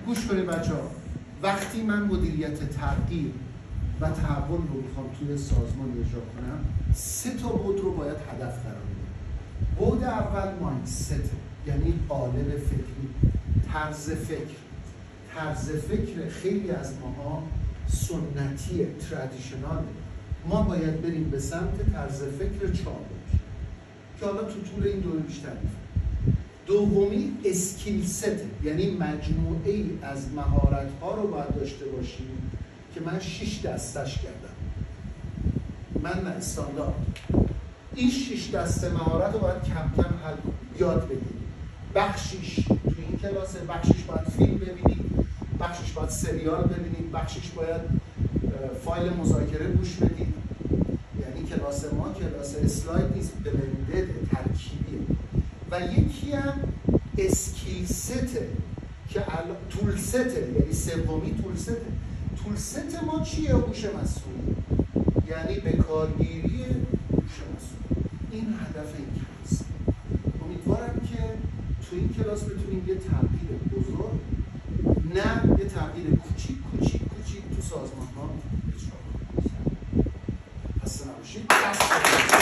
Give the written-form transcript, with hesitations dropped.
گوش کنید بچه‌ها، وقتی من مدیریت تغییر و تحول رو میخوام توی سازمان اجرا کنم، 3 تا بعد رو باید هدف قرار بدم. بعد اول مایندست، یعنی قالب فکری، طرز فکر خیلی از ماها سنتیه، ترادیشناله. ما باید بریم به سمت طرز فکر چابک که حالا تو طول این دوره بیشتر میفهمیم. دومی اسکیل ست، یعنی مجموعه ای از مهارت ها رو باید داشته باشیم که من 6 دستش کردم. من نه استاندارد. این 6 دسته مهارت رو باید کم کم یاد بگیریم. بخشیش تو این کلاسه، بخشیش باید فیلم ببینید، بخشیش باید سریال ببینید، بخشیش باید فایل مذاکره گوش بدید. یعنی کلاس ما کلاس اسلاید نیست، بلندد، ترکیبیه. و یکی هم اسکیل سته که تول سته، یعنی سومی تول سته. تول ست ما چیه؟ هوش مصنوعی، یعنی به کارگیری هوش مصنوعی. این هدف این کلاس. امیدوارم که تو این کلاس بتونیم یه تغییر بزرگ، نه یه تغییر کوچیک